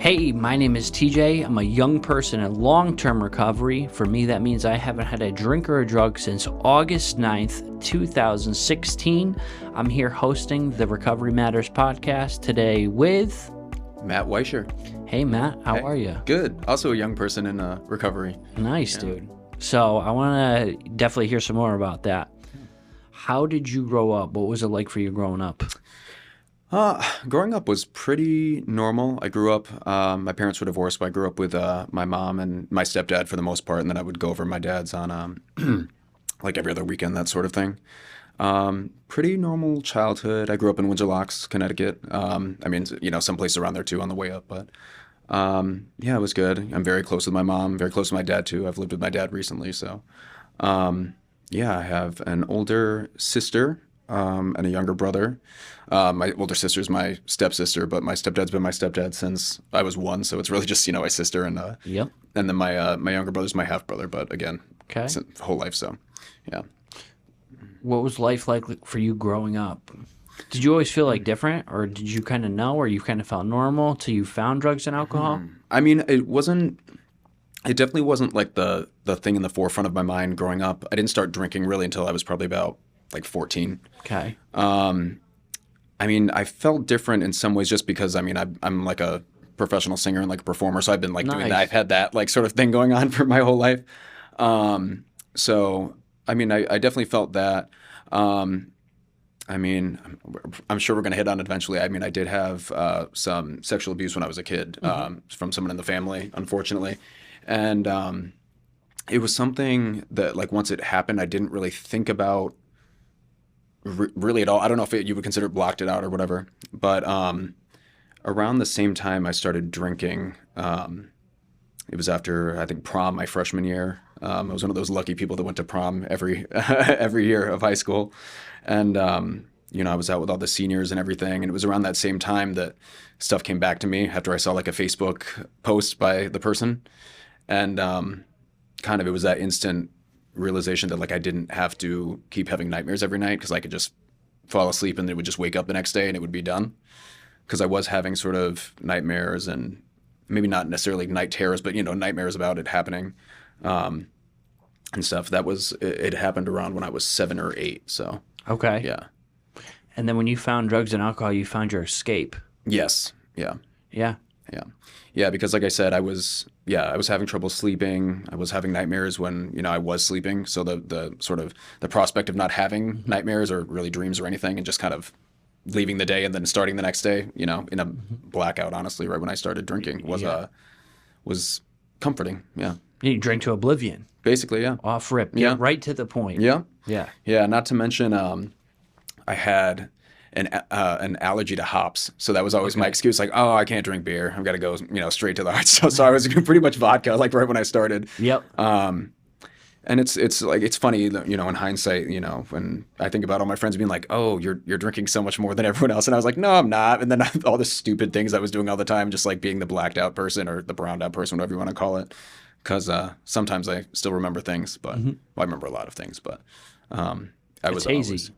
Hey, my name is TJ. I'm a young person in long-term recovery. For me, that means I haven't had a drink or a drug since August 9th, 2016. I'm here hosting the Recovery Matters podcast today with Matt Weischer. Hey, Matt. How are you? Good. Also a young person in recovery. Nice, dude. So I want to definitely hear some more about that. How did you grow up? What was it like for you growing up? Growing up was pretty normal. I grew up, my parents were divorced, but I grew up with my mom and my stepdad for the most part, and then I would go over to my dad's on like every other weekend, that sort of thing. Pretty normal childhood. I grew up in Windsor Locks, Connecticut. I mean, some place around there too on the way up, but yeah, it was good. I'm very close with my mom, very close with my dad too. I've lived with my dad recently, so yeah, I have an older sister and a younger brother. My older sister's my stepsister, but my stepdad's been my stepdad since I was 1, so it's really just my sister and Yep. and then my younger brother's my half brother, but again, Okay. it's the whole life, so yeah. What was life like for you growing up? Did you always feel like different, or did you kind of know, or you kind of felt normal till you found drugs and alcohol? I mean, it definitely wasn't like the thing in the forefront of my mind growing up. I didn't start drinking really until I was probably about like 14. Okay. I mean, I felt different in some ways just because, I mean, I'm like a professional singer and like a performer, so I've been like doing Nice. that. I've had that like sort of thing going on for my whole life. So, I mean, I definitely felt that. I mean, I'm sure we're going to hit on it eventually. I mean, I did have some sexual abuse when I was a kid from someone in the family, unfortunately. And it was something that like once it happened, I didn't really think about really at all. I don't know if you would consider it blocked it out or whatever, but around the same time I started drinking, it was after, I think, prom my freshman year. I was one of those lucky people that went to prom every year of high school. And, I was out with all the seniors and everything. And it was around that same time that stuff came back to me after I saw like a Facebook post by the person. And kind of it was that instant realization that like I didn't have to keep having nightmares every night because I could just fall asleep and then would just wake up the next day and it would be done. Because I was having sort of nightmares and maybe not necessarily night terrors, but nightmares about it happening and stuff. It happened around when I was 7 or 8. So Okay. yeah. And then when you found drugs and alcohol, you found your escape. Yes. Yeah. Yeah. Yeah. Yeah, because like I said, I was having trouble sleeping. I was having nightmares when, I was sleeping. So the sort of the prospect of not having nightmares or really dreams or anything and just kind of leaving the day and then starting the next day, in a blackout, honestly, right when I started drinking was comforting. Yeah. You drank to oblivion. Basically, yeah. Off rip. Yeah. Get right to the point. Yeah. Yeah. Yeah, not to mention I had an allergy to hops. So that was always my excuse, like, oh, I can't drink beer. I've got to go, straight to the heart. So I was pretty much vodka, like right when I started. Yep. And it's like, it's funny, in hindsight, when I think about all my friends being like, oh, you're drinking so much more than everyone else. And I was like, no, I'm not. And then all the stupid things I was doing all the time, just like being the blacked out person or the browned out person, whatever you want to call it. Because sometimes I still remember things, but well, I remember a lot of things, but I was hazy.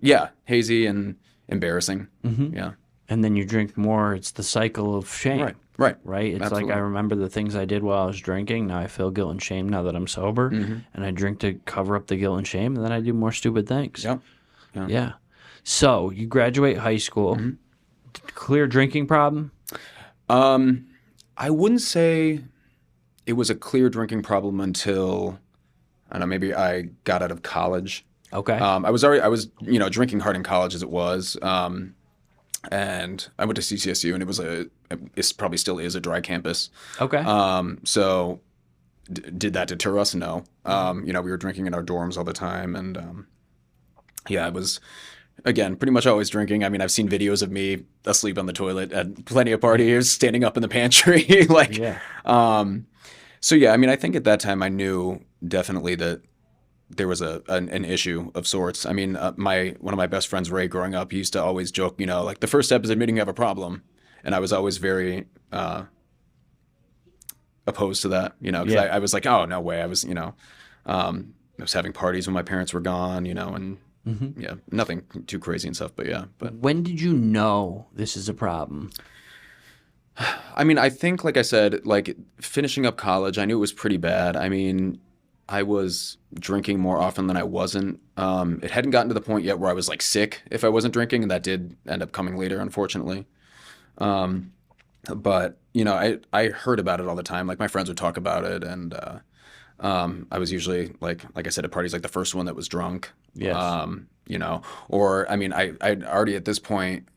Hazy and embarrassing. Yeah. And then you drink more. It's the cycle of shame. Right. Right? It's Absolutely. like I remember the things I did while I was drinking. Now I feel guilt and shame now that I'm sober. And I drink to cover up the guilt and shame. And then I do more stupid things. Yep. Yeah. So you graduate high school. Clear drinking problem? I wouldn't say it was a clear drinking problem until, I don't know, maybe I got out of college. Okay. I was drinking hard in college as it was. And I went to CCSU, and it probably still is a dry campus. Okay. So did that deter us? No. We were drinking in our dorms all the time, and yeah, it was, again, pretty much always drinking. I mean, I've seen videos of me asleep on the toilet at plenty of parties, standing up in the pantry, like. Yeah. So yeah, I mean, I think at that time I knew definitely that there was an issue of sorts. I mean, one of my best friends, Ray, growing up, he used to always joke, like the first step is admitting you have a problem, and I was always very opposed to that, because I was like, oh no way, I was having parties when my parents were gone, and yeah, nothing too crazy and stuff, but yeah. But when did you know this is a problem? I mean, I think, like I said, like finishing up college, I knew it was pretty bad. I mean, I was drinking more often than I wasn't. It hadn't gotten to the point yet where I was like sick if I wasn't drinking, and that did end up coming later, unfortunately. Um, but I heard about it all the time. Like my friends would talk about it, and I was usually like I said, at parties, like the first one that was drunk. Yes. Or I mean, I'd already at this point.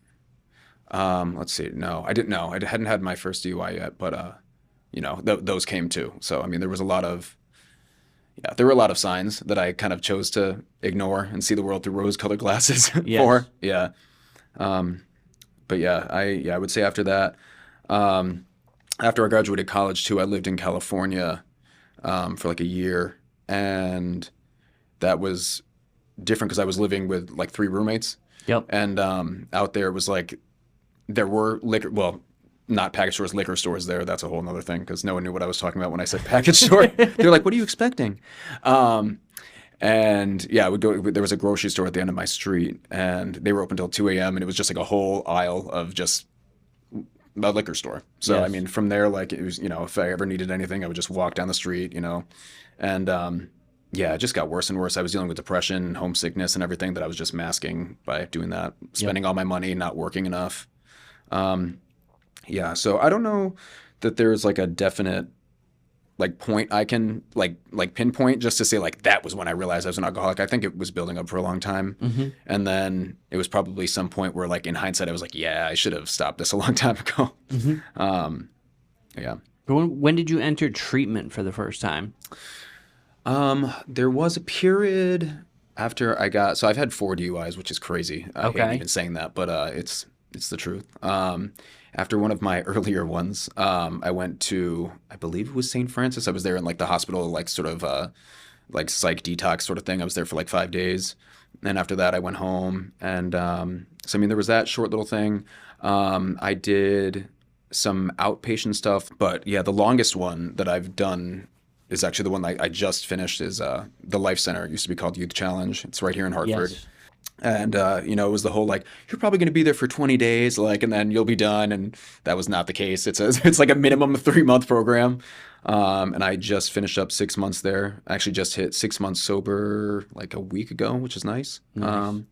Let's see. No, I didn't know. I hadn't had my first DUI yet, but those came too. So I mean, there were a lot of signs that I kind of chose to ignore and see the world through rose-colored glasses Yes. for. Yeah. But yeah, I would say after that, after I graduated college too, I lived in California for like a year, and that was different because I was living with like 3 roommates. Yep. And out there it was like there were not package stores, liquor stores there. That's a whole other thing because no one knew what I was talking about when I said package store. They're like, "What are you expecting?" And yeah, there was a grocery store at the end of my street, and they were open till 2 a.m. and it was just like a whole aisle of just a liquor store. So Yes. I mean, from there, like it was, if I ever needed anything, I would just walk down the street, and yeah, it just got worse and worse. I was dealing with depression, homesickness, and everything that I was just masking by doing that, spending all my money, not working enough. Yeah, so I don't know that there's like a definite like point I can like pinpoint just to say like that was when I realized I was an alcoholic. I think it was building up for a long time. Mm-hmm. And then it was probably some point where like in hindsight I was like, yeah, I should have stopped this a long time ago. Mm-hmm. Yeah. When did you enter treatment for the first time? There was a period after so I've had 4 DUIs, which is crazy. I hate even saying that, but it's the truth. After one of my earlier ones, I went to, I believe it was St. Francis. I was there in like the hospital, like sort of like psych detox sort of thing. I was there for like 5 days. And after that, I went home. And so, I mean, there was that short little thing. I did some outpatient stuff. But yeah, the longest one that I've done is actually the one I just finished is the Life Center. It used to be called Youth Challenge. It's right here in Hartford. Yes. And, it was the whole, like, you're probably going to be there for 20 days, like, and then you'll be done. And that was not the case. It's like a minimum of 3-month program. And I just finished up 6 months there. I actually just hit 6 months sober like a week ago, which is nice. Nice.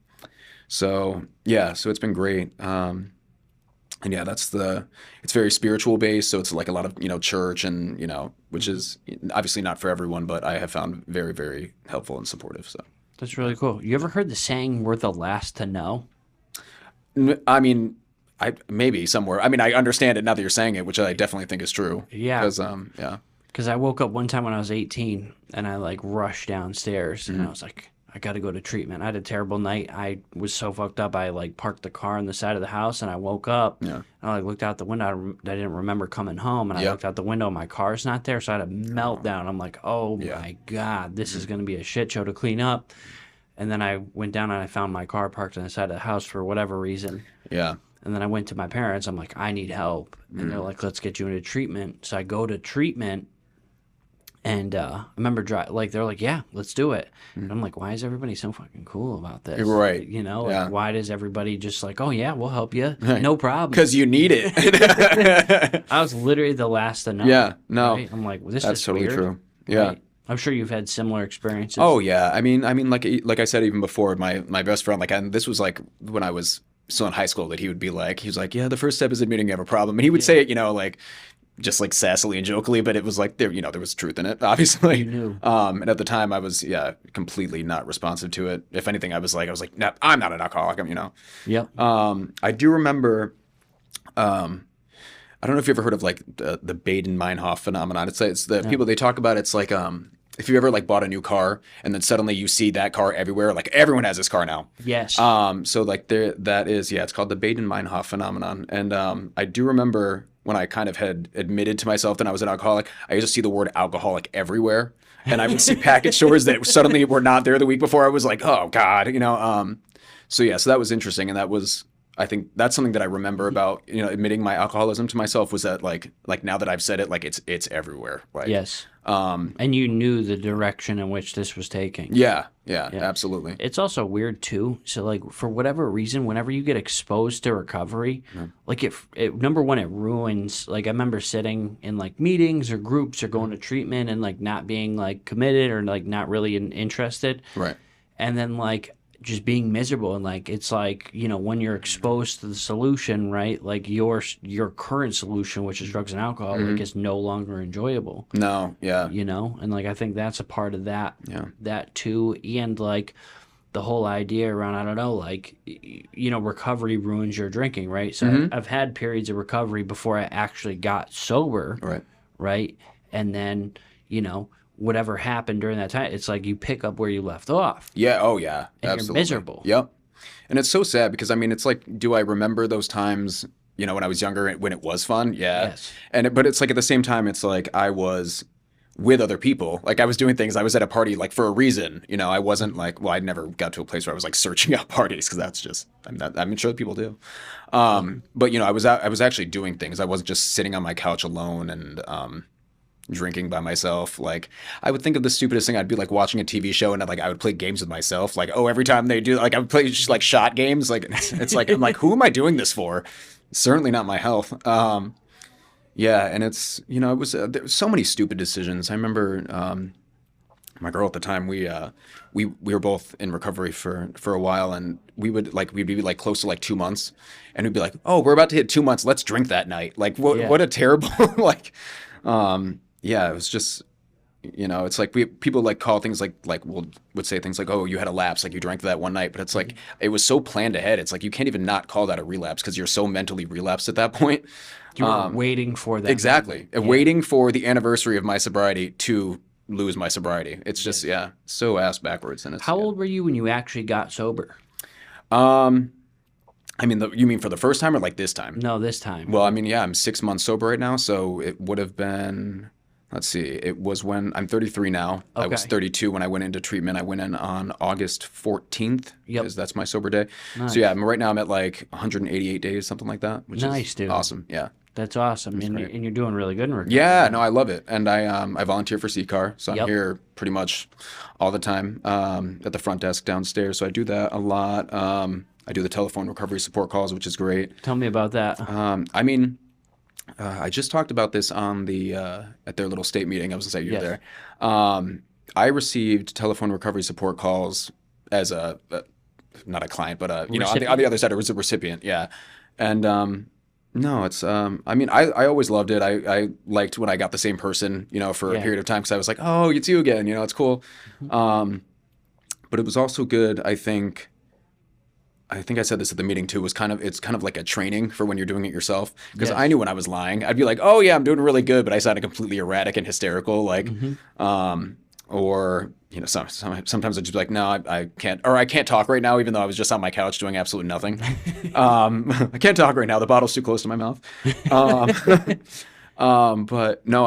So it's been great. And yeah, it's very spiritual based. So it's like a lot of, church and, which is obviously not for everyone, but I have found very, very helpful and supportive. So. That's really cool. You ever heard the saying, "We're the last to know"? I mean, maybe somewhere. I mean, I understand it now that you're saying it, which I definitely think is true. Yeah. Because, Because I woke up one time when I was 18 and I like rushed downstairs and I was like, I got to go to treatment. I had a terrible night. I was so fucked up. I like parked the car on the side of the house and I woke up and I like looked out the window. I didn't remember coming home and I looked out the window. My car's not there. So I had a meltdown. I'm like, oh my God, this is going to be a shit show to clean up. And then I went down and I found my car parked on the side of the house for whatever reason. Yeah. And then I went to my parents. I'm like, I need help. And they're like, let's get you into treatment. So I go to treatment. And I remember, they're like, yeah, let's do it. And I'm like, why is everybody so fucking cool about this? Right. Like, why does everybody just like, oh, yeah, we'll help you. No problem. Because you need it. I was literally the last to know. Yeah, no. Right? I'm like, well, this That's is totally weird. true. Yeah. Right? I'm sure you've had similar experiences. Oh, yeah. I mean, like I said even before, my best friend, and this was like when I was still in high school, that he was like, yeah, the first step is admitting you have a problem. And he would say it, like, just like sassily and jokingly, but it was like there was truth in it, obviously. You knew. And at the time I was, completely not responsive to it. If anything, I was like, no, I'm not an alcoholic, Yep. I do remember, I don't know if you ever heard of like the Baden-Meinhof phenomenon. It's the people they talk about. It's like, if you ever like bought a new car and then suddenly you see that car everywhere, like everyone has this car now. Yes. So like that is, it's called the Baden-Meinhof phenomenon. And I do remember when I kind of had admitted to myself that I was an alcoholic, I used to see the word alcoholic everywhere. And I would see package stores that suddenly were not there the week before. I was like, oh God, so that was interesting. And that was, I think that's something that I remember about, admitting my alcoholism to myself was that like now that I've said it, like it's everywhere. Like, Yes. And you knew the direction in which this was taking. yeah, absolutely. It's also weird too. So like for whatever reason, whenever you get exposed to recovery, like it number one, it ruins. Like I remember sitting in like meetings or groups or going to treatment and like not being like committed or like not really interested. Right. And then like just being miserable, and like it's like, when you're exposed to the solution, right, like your current solution, which is drugs and alcohol, like is no longer enjoyable. No, yeah. And like I think that's a part of that. Yeah. That too. And like the whole idea around, I don't know, like recovery ruins your drinking, right? So I've had periods of recovery before I actually got sober, right, and then whatever happened during that time, it's like you pick up where you left off. Yeah. Oh, yeah. And absolutely. you're miserable. Yep. And it's so sad because, I mean, it's like, do I remember those times, when I was younger when it was fun? Yeah. Yes. But it's like at the same time, it's like I was with other people. Like I was doing things. I was at a party like for a reason. I wasn't like, well, I never got to a place where I was like searching out parties because that's just, I'm sure people do. But, I was actually doing things. I wasn't just sitting on my couch alone and, drinking by myself. Like I would think of the stupidest thing. I'd be like watching a TV show and I would play games with myself. Like, oh, every time they do, like I would play just like shot games. Like it's like, I'm like, who am I doing this for? Certainly not my health. Yeah. And it's, it was, there was so many stupid decisions. I remember, my girl at the time, we were both in recovery for a while, and we'd be like close to like 2 months, and we'd be like, oh, we're about to hit 2 months. Let's drink that night. Like what a terrible, yeah, it was just, it's like people like call things like would say things like, oh, you had a lapse, like you drank that one night, but it's like it was so planned ahead. It's like you can't even not call that a relapse because you're so mentally relapsed at that point. You were waiting for that. Exactly, waiting for the anniversary of my sobriety to lose my sobriety. It's just so ass backwards. And it's, how old were you when you actually got sober? I mean, you mean for the first time or like this time? No, this time. Well, I mean, yeah, I'm 6 months sober right now, so it would have been. Let's see. It was when I'm 33 now. Okay. I was 32 when I went into treatment. I went in on August 14th because that's my sober day. Nice. So yeah, right now I'm at like 188 days, something like that, which is dude. Awesome. Yeah. That's awesome. And you're doing really good in recovery. Yeah, no, I love it. And I volunteer for CCAR, so I'm here pretty much all the time at the front desk downstairs. So I do that a lot. I do the telephone recovery support calls, which is great. Tell me about that. I mean, I just talked about this on the at their little state meeting. I was gonna say you were there. I received telephone recovery support calls as a not a client, but on the other side, it was a recipient. Yeah, and no, it's I mean, I always loved it. I liked when I got the same person, for a period of time because I was like, oh, it's you again. It's cool. But it was also good. I think I said this at the meeting too, it's kind of like a training for when you're doing it yourself. Because I knew when I was lying, I'd be like, oh yeah, I'm doing really good, but I sounded completely erratic and hysterical. Like, or, sometimes I'd just be like, no, I can't, or I can't talk right now, even though I was just on my couch doing absolutely nothing. I can't talk right now. The bottle's too close to my mouth. But no,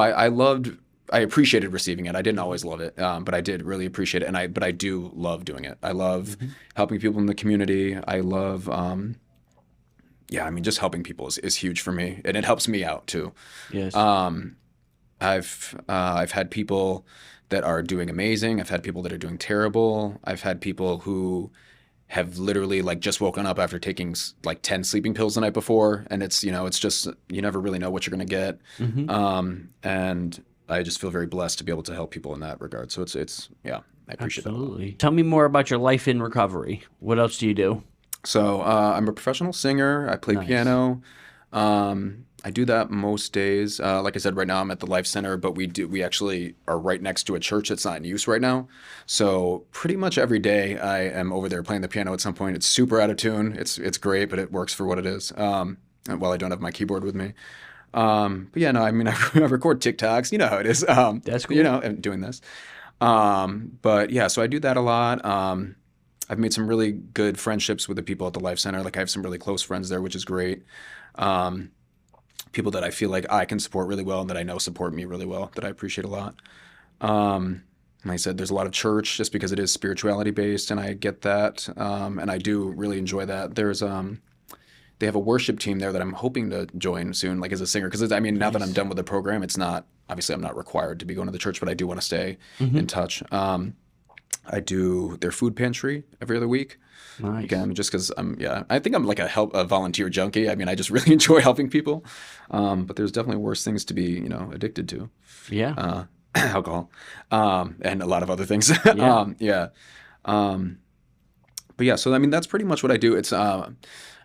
I appreciated receiving it. I didn't always love it, but I did really appreciate it. But I do love doing it. I love helping people in the community. I love, just helping people is huge for me, and it helps me out too. Yes. I've had people that are doing amazing. I've had people that are doing terrible. I've had people who have literally like just woken up after taking like 10 sleeping pills the night before, and it's just you never really know what you're gonna get. And I just feel very blessed to be able to help people in that regard. So it's I appreciate that. Absolutely. Tell me more about your life in recovery. What else do you do? So I'm a professional singer. I play piano. I do that most days. Like I said, right now I'm at the Life Center, but we actually are right next to a church that's not in use right now. So pretty much every day I am over there playing the piano at some point. It's super out of tune. It's great, but it works for what it is. While I don't have my keyboard with me. But yeah, no, I mean, I record TikToks, you know how it is. That's cool. And doing this. But yeah, so I do that a lot. I've made some really good friendships with the people at the Life Center. Like I have some really close friends there, which is great. People that I feel like I can support really well and that I know support me really well, that I appreciate a lot. Like I said, there's a lot of church just because it is spirituality based, and I get that. And I do really enjoy that. There's they have a worship team there that I'm hoping to join soon, like as a singer. Because I mean, now that I'm done with the program, it's not obviously I'm not required to be going to the church, but I do want to stay in touch. I do their food pantry every other week. Nice. Again, just because I think I'm like a volunteer junkie. I mean, I just really enjoy helping people. But there's definitely worse things to be, addicted to. Yeah. Alcohol, and a lot of other things. Yeah. But yeah, so I mean, that's pretty much what I do. It's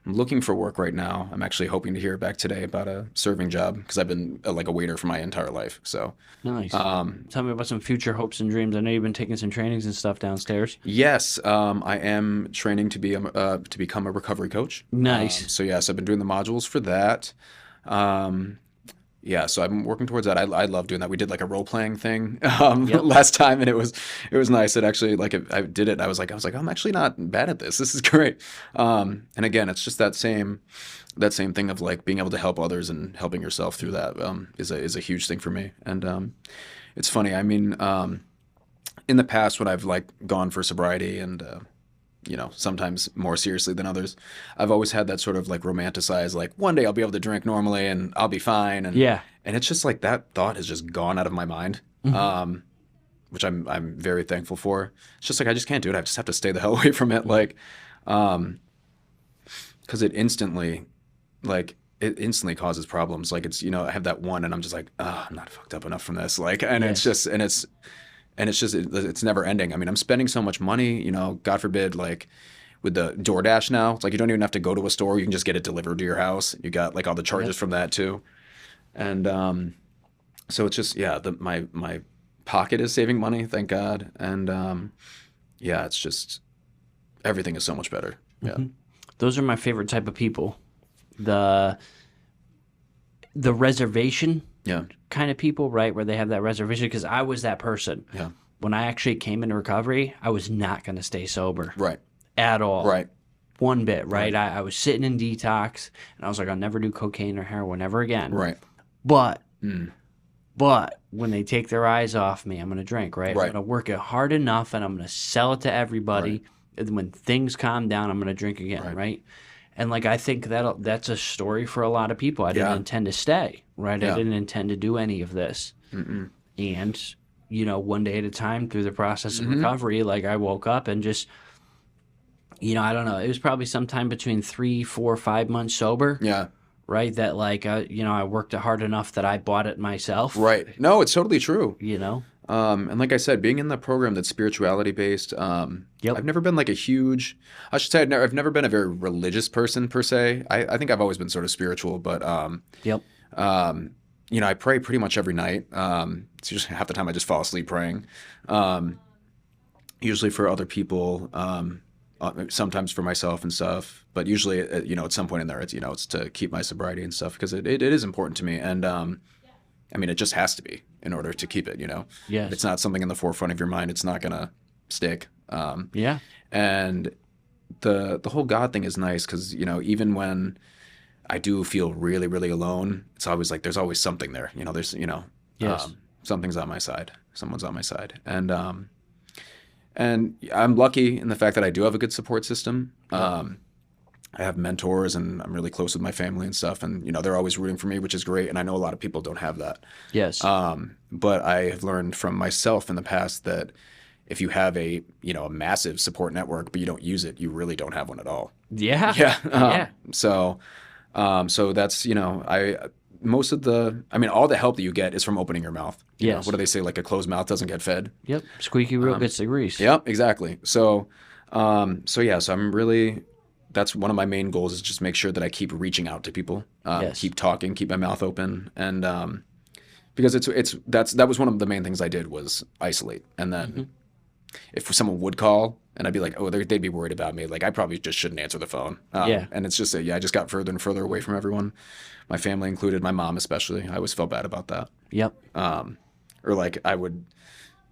I'm looking for work right now. I'm actually hoping to hear back today about a serving job because I've been like a waiter for my entire life. So Nice. Tell me about some future hopes and dreams. I know you've been taking some trainings and stuff downstairs. yes, I am training to be to become a recovery coach. Nice. So yes, I've been doing the modules for that. Yeah, so I'm working towards that. I love doing that. We did like a role playing thing last time, and it was nice. It actually I did it. And I was like I'm actually not bad at this. This is great. And again, it's just that same thing of like being able to help others and helping yourself through that is a huge thing for me. And it's funny. I mean, in the past when I've like gone for sobriety and sometimes more seriously than others, I've always had that sort of like romanticized, like one day I'll be able to drink normally and I'll be fine. And and it's just like that thought has just gone out of my mind, which I'm very thankful for. It's just like I just can't do it. I just have to stay the hell away from it, like, because it instantly causes problems. Like it's I have that one, and I'm just like, I'm not fucked up enough from this, like, and it's never ending. I mean, I'm spending so much money, God forbid, like with the DoorDash now, it's like you don't even have to go to a store. You can just get it delivered to your house. You got like all the charges from that too. And so it's just, my pocket is saving money, thank God. And it's just, everything is so much better. Yeah. Those are my favorite type of people. The reservation kind of people, right? Where they have that reservation, because I was that person. Yeah. When I actually came into recovery, I was not going to stay sober. Right. At all. Right. One bit, right? I was sitting in detox, and I was like, I'll never do cocaine or heroin ever again. Right. But when they take their eyes off me, I'm going to drink, right? I'm going to work it hard enough, and I'm going to sell it to everybody. Right. And when things calm down, I'm going to drink again, right? And like I think that's a story for a lot of people. I didn't intend to stay, right? I didn't intend to do any of this. And, one day at a time through the process of recovery, like I woke up and just, I don't know. It was probably sometime between 3, 4, 5 months sober. Yeah. Right? That like, I worked it hard enough that I bought it myself. Right. No, it's totally true. And like I said, being in the program that's spirituality based, I've never been like I should say I've never been a very religious person per se. I think I've always been sort of spiritual, but I pray pretty much every night. It's just half the time I just fall asleep praying. Usually for other people, sometimes for myself and stuff, but usually at some point in there it's to keep my sobriety and stuff, because it is important to me. And I mean, it just has to be in order to keep it, Yes. If it's not something in the forefront of your mind, it's not going to stick. And the whole God thing is nice because, even when I do feel really, really alone, it's always like there's always something there. There's, something's on my side. Someone's on my side. And I'm lucky in the fact that I do have a good support system. I have mentors, and I'm really close with my family and stuff, and they're always rooting for me, which is great. And I know a lot of people don't have that. Yes. But I have learned from myself in the past that if you have a massive support network but you don't use it, you really don't have one at all. Yeah. Yeah. So that's all the help that you get is from opening your mouth. Yes. What do they say? Like a closed mouth doesn't get fed. Yep. Squeaky wheel gets the grease. Yep. Exactly. So I'm really. That's one of my main goals, is just make sure that I keep reaching out to people, keep talking, keep my mouth open. And because that was one of the main things I did, was isolate. And then if someone would call and I'd be like, they'd be worried about me. Like I probably just shouldn't answer the phone. And it's just, I just got further and further away from everyone, my family included, my mom especially. I always felt bad about that. Yep. Or like I would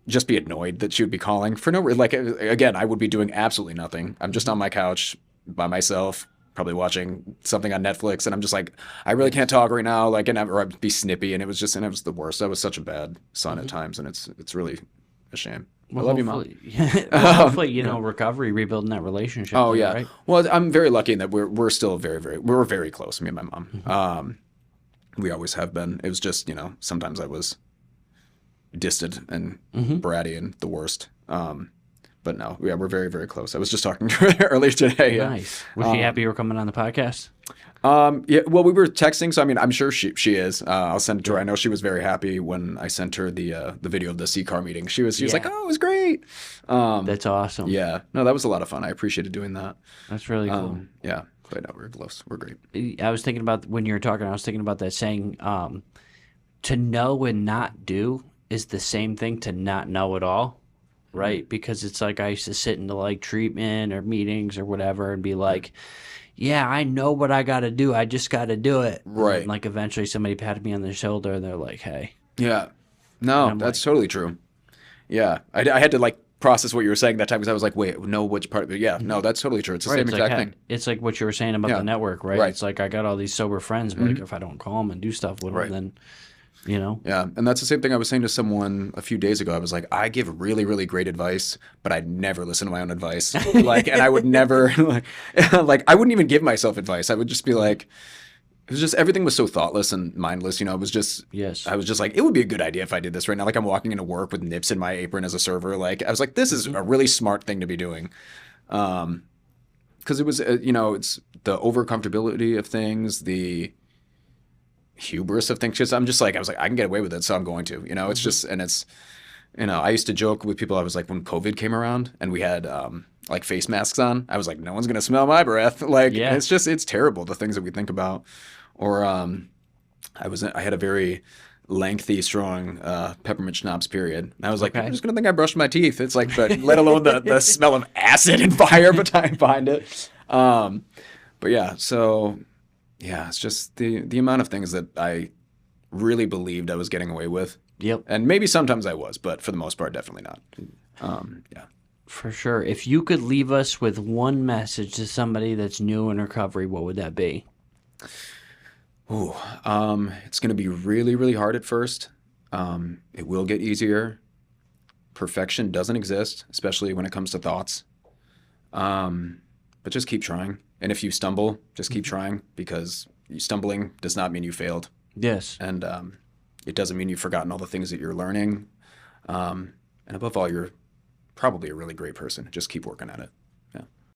just be annoyed that she would be calling for no reason. Like, again, I would be doing absolutely nothing. I'm just on my couch by myself, probably watching something on Netflix, and I'm just like, I really can't talk right now, like, or I'd be snippy, and it was the worst. I was such a bad son at times, and it's really a shame. Well, I love you, Mom. hopefully, you know, recovery, rebuilding that relationship. Oh there, yeah. right? Well, I'm very lucky in that we're still we're very close, me and my mom. We always have been. It was just, you know, sometimes I was distant and bratty and the worst. But no, yeah, we're very, very close. I was just talking to her earlier today. Yeah. Nice. Was she happy you were coming on the podcast? Yeah, well, we were texting, so I mean, I'm sure she is. I'll send it to her. I know she was very happy when I sent her the video of the CCAR meeting. She was like, "Oh, it was great." That's awesome. Yeah, no, that was a lot of fun. I appreciated doing that. That's really cool. Yeah, but no, we're close. We're great. I was thinking about when you were talking. I was thinking about that saying, "To know and not do is the same thing to not know at all." Right? Because it's like I used to sit into like treatment or meetings or whatever and be like, yeah, I know what I got to do. I just got to do it. Right. And like eventually somebody patted me on the shoulder and they're like, hey. Yeah. No, that's totally true. Yeah. I had to like process what you were saying that time because I was like, wait, no, which part of it? Yeah. No, that's totally true. It's the same exact thing. It's like what you were saying about the network, right? It's like I got all these sober friends, but like if I don't call them and do stuff with them, then... You know? Yeah. And that's the same thing I was saying to someone a few days ago. I was like, I give really, really great advice, but I'd never listen to my own advice. Like, and I would never, like, I wouldn't even give myself advice. I would just be like, it was just, everything was so thoughtless and mindless. You know, it was just, I was just like, it would be a good idea if I did this right now. Like, I'm walking into work with nips in my apron as a server. Like, I was like, this is a really smart thing to be doing. Because it was, you know, it's the over comfortability of things, the hubris of things. Just I was like, I can get away with it, so I'm going to. You know, it's just, and it's, you know, I used to joke with people. I was like, when COVID came around and we had like face masks on, I was like, no one's gonna smell my breath. Like, it's just, it's terrible the things that we think about. Or I had a very lengthy, strong peppermint schnapps period. And I was like, I'm just gonna think I brushed my teeth. It's like, but let alone the smell of acid and fire behind it. But yeah, so. Yeah, it's just the amount of things that I really believed I was getting away with. Yep. And maybe sometimes I was, but for the most part, definitely not. Yeah. For sure. If you could leave us with one message to somebody that's new in recovery, what would that be? Ooh, it's going to be really, really hard at first. It will get easier. Perfection doesn't exist, especially when it comes to thoughts. But just keep trying. And if you stumble, just keep trying, because stumbling does not mean you failed. Yes. And it doesn't mean you've forgotten all the things that you're learning. And above all, you're probably a really great person. Just keep working at it.